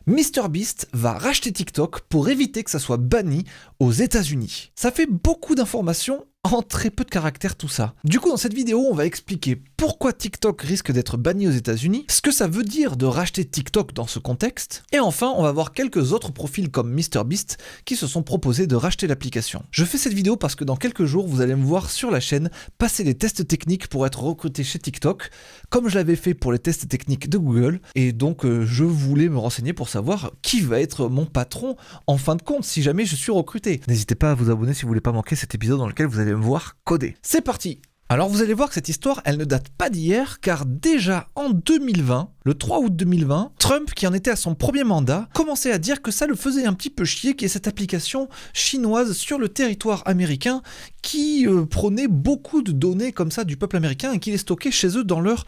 MrBeast va racheter TikTok pour éviter que ça soit banni aux États-Unis. Ça fait beaucoup d'informations en très peu de caractères tout ça. Du coup, dans cette vidéo, on va expliquer pourquoi TikTok risque d'être banni aux États-Unis, ce que ça veut dire de racheter TikTok dans ce contexte, et enfin, on va voir quelques autres profils comme MrBeast qui se sont proposés de racheter l'application. Je fais cette vidéo parce que dans quelques jours, vous allez me voir sur la chaîne passer les tests techniques pour être recruté chez TikTok, comme je l'avais fait pour les tests techniques de Google, et donc je voulais me renseigner pour savoir qui va être mon patron en fin de compte si jamais je suis recruté. N'hésitez pas à vous abonner si vous voulez pas manquer cet épisode dans lequel vous allez me voir coder. C'est parti! Alors vous allez voir que cette histoire, elle ne date pas d'hier, car déjà en 2020, le 3 août 2020, Trump, qui en était à son premier mandat, commençait à dire que ça le faisait un petit peu chier qu'il y ait cette application chinoise sur le territoire américain qui prenait beaucoup de données comme ça du peuple américain et qui les stockait chez eux dans leur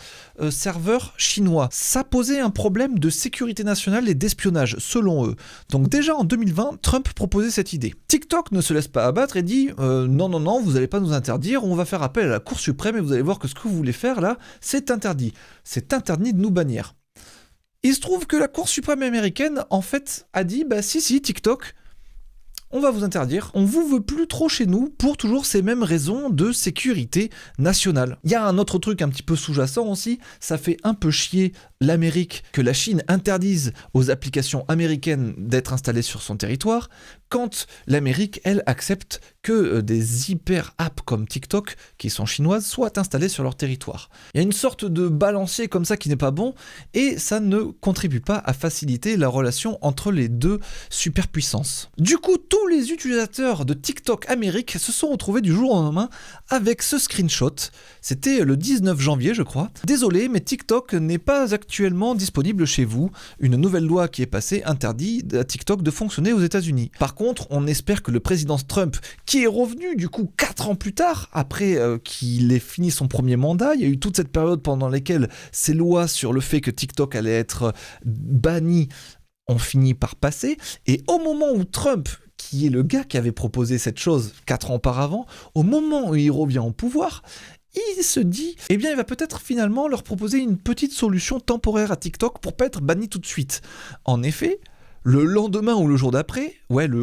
serveur chinois. Ça posait un problème de sécurité nationale et d'espionnage, selon eux. Donc déjà en 2020, Trump proposait cette idée. TikTok ne se laisse pas abattre et dit non, vous n'allez pas nous interdire, on va faire appel à la Cour suprême et vous allez voir que ce que vous voulez faire là, c'est interdit. C'est interdit de nous bannir. Il se trouve que la Cour suprême américaine, en fait, a dit si, TikTok, on va vous interdire. On vous veut plus trop chez nous pour toujours ces mêmes raisons de sécurité nationale. Il y a un autre truc un petit peu sous-jacent aussi, ça fait un peu chier l'Amérique que la Chine interdise aux applications américaines d'être installées sur son territoire, quand l'Amérique, elle, accepte que des hyper-apps comme TikTok, qui sont chinoises, soient installées sur leur territoire. Il y a une sorte de balancier comme ça qui n'est pas bon, et ça ne contribue pas à faciliter la relation entre les deux superpuissances. Du coup, tous les utilisateurs de TikTok Amérique se sont retrouvés du jour au lendemain avec ce screenshot. C'était le 19 janvier, je crois. Désolé, mais TikTok n'est pas actuellement disponible chez vous. Une nouvelle loi qui est passée interdit à TikTok de fonctionner aux États-Unis. Par contre, on espère que le président Trump, qui est revenu du coup 4 ans plus tard, après qu'il ait fini son premier mandat, il y a eu toute cette période pendant laquelle ces lois sur le fait que TikTok allait être banni ont fini par passer, et au moment où Trump, qui est le gars qui avait proposé cette chose 4 ans auparavant, au moment où il revient au pouvoir, il se dit, il va peut-être finalement leur proposer une petite solution temporaire à TikTok pour pas être banni tout de suite. En effet, le lendemain ou le jour d'après,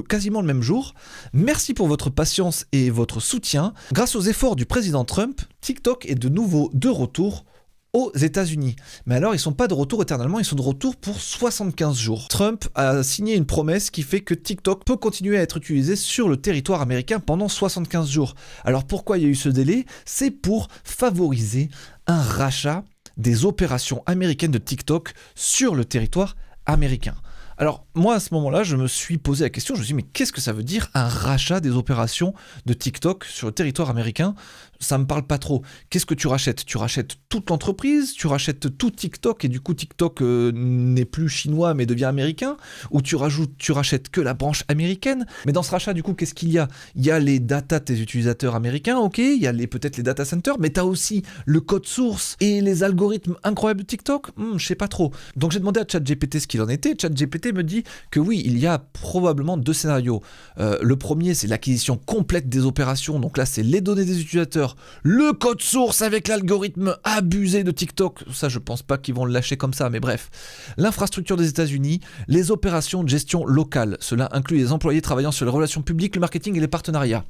quasiment le même jour, merci pour votre patience et votre soutien. Grâce aux efforts du président Trump, TikTok est de nouveau de retour aux États-Unis. Mais alors, ils sont pas de retour éternellement, ils sont de retour pour 75 jours. Trump a signé une promesse qui fait que TikTok peut continuer à être utilisé sur le territoire américain pendant 75 jours. Alors pourquoi il y a eu ce délai? C'est pour favoriser un rachat des opérations américaines de TikTok sur le territoire américain. Alors moi à ce moment-là, je me suis posé la question, je me suis dit mais qu'est-ce que ça veut dire un rachat des opérations de TikTok sur le territoire américain? Ça me parle pas trop. Qu'est-ce que tu rachètes? Tu rachètes toute l'entreprise? Tu rachètes tout TikTok et du coup TikTok n'est plus chinois mais devient américain? Ou tu rachètes que la branche américaine? Mais dans ce rachat du coup qu'est-ce qu'il y a? Il y a les data de tes utilisateurs américains, ok, il y a peut-être les data centers, mais tu as aussi le code source et les algorithmes incroyables de TikTok? Je sais pas trop. Donc j'ai demandé à ChatGPT ce qu'il en était. ChatGPT me dit que oui, il y a probablement 2 scénarios. Le premier, c'est l'acquisition complète des opérations, donc là c'est les données des utilisateurs, le code source avec l'algorithme abusé de TikTok, ça je pense pas qu'ils vont le lâcher comme ça, mais bref. L'infrastructure des États-Unis, les opérations de gestion locale, cela inclut les employés travaillant sur les relations publiques, le marketing et les partenariats.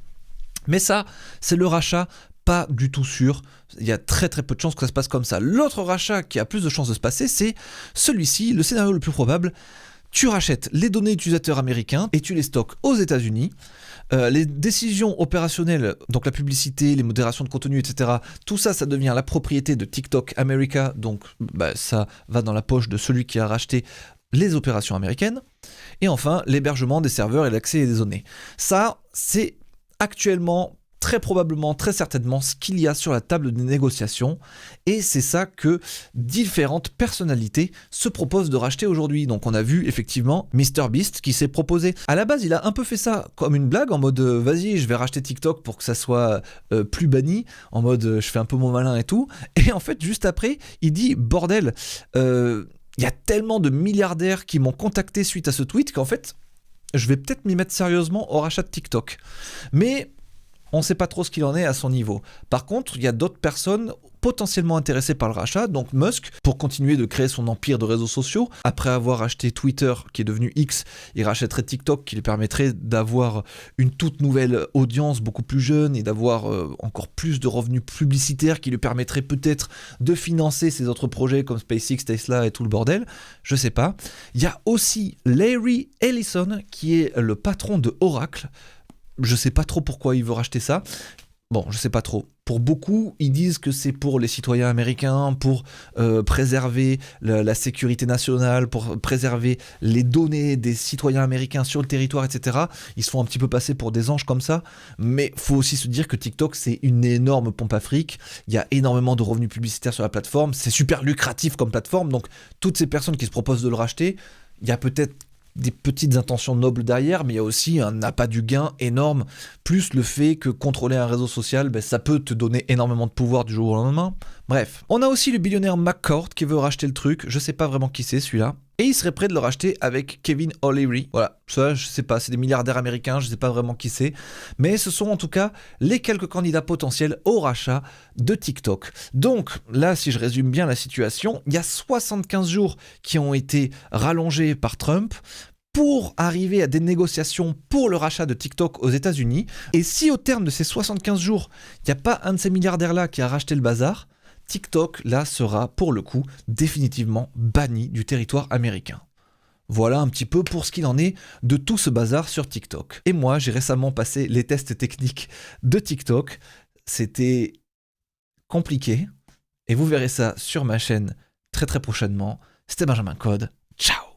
Mais ça, c'est le rachat pas du tout sûr, il y a très très peu de chances que ça se passe comme ça. L'autre rachat qui a plus de chances de se passer, c'est celui-ci, le scénario le plus probable. Tu rachètes les données utilisateurs américains et tu les stockes aux États-Unis. Les décisions opérationnelles, donc la publicité, les modérations de contenu, etc., tout ça, ça devient la propriété de TikTok America, donc ça va dans la poche de celui qui a racheté les opérations américaines. Et enfin, l'hébergement des serveurs et l'accès des données. Ça, c'est actuellement très probablement, très certainement ce qu'il y a sur la table des négociations, et c'est ça que différentes personnalités se proposent de racheter aujourd'hui. Donc on a vu effectivement MrBeast qui s'est proposé. À la base, il a un peu fait ça comme une blague, en mode vas-y, je vais racheter TikTok pour que ça soit plus banni, en mode je fais un peu mon malin et tout. Et en fait, juste après, il dit bordel, il y a tellement de milliardaires qui m'ont contacté suite à ce tweet qu'en fait, je vais peut-être m'y mettre sérieusement au rachat de TikTok. Mais On ne sait pas trop ce qu'il en est à son niveau. Par contre, il y a d'autres personnes potentiellement intéressées par le rachat, donc Musk, pour continuer de créer son empire de réseaux sociaux. Après avoir acheté Twitter, qui est devenu X, il rachèterait TikTok, qui lui permettrait d'avoir une toute nouvelle audience beaucoup plus jeune et d'avoir encore plus de revenus publicitaires qui lui permettraient peut-être de financer ses autres projets comme SpaceX, Tesla et tout le bordel. Je sais pas. Il y a aussi Larry Ellison, qui est le patron de Oracle. Je sais pas trop pourquoi il veut racheter ça. Bon, je sais pas trop. Pour beaucoup, ils disent que c'est pour les citoyens américains, pour préserver la sécurité nationale, pour préserver les données des citoyens américains sur le territoire, etc. Ils se font un petit peu passer pour des anges comme ça. Mais faut aussi se dire que TikTok, c'est une énorme pompe à fric. Il y a énormément de revenus publicitaires sur la plateforme. C'est super lucratif comme plateforme. Donc, toutes ces personnes qui se proposent de le racheter, il y a peut-être des petites intentions nobles derrière, mais il y a aussi un appât du gain énorme, plus le fait que contrôler un réseau social, ça peut te donner énormément de pouvoir du jour au lendemain. Bref. On a aussi le billionnaire McCord qui veut racheter le truc, je sais pas vraiment qui c'est celui-là, et il serait prêt de le racheter avec Kevin O'Leary. Voilà, ça je sais pas, c'est des milliardaires américains, je sais pas vraiment qui c'est, mais ce sont en tout cas les quelques candidats potentiels au rachat de TikTok. Donc là, si je résume bien la situation, il y a 75 jours qui ont été rallongés par Trump pour arriver à des négociations pour le rachat de TikTok aux États-Unis. Et si au terme de ces 75 jours, il n'y a pas un de ces milliardaires-là qui a racheté le bazar, TikTok, là, sera pour le coup définitivement banni du territoire américain. Voilà un petit peu pour ce qu'il en est de tout ce bazar sur TikTok. Et moi, j'ai récemment passé les tests techniques de TikTok. C'était compliqué. Et vous verrez ça sur ma chaîne très très prochainement. C'était Benjamin Code. Ciao!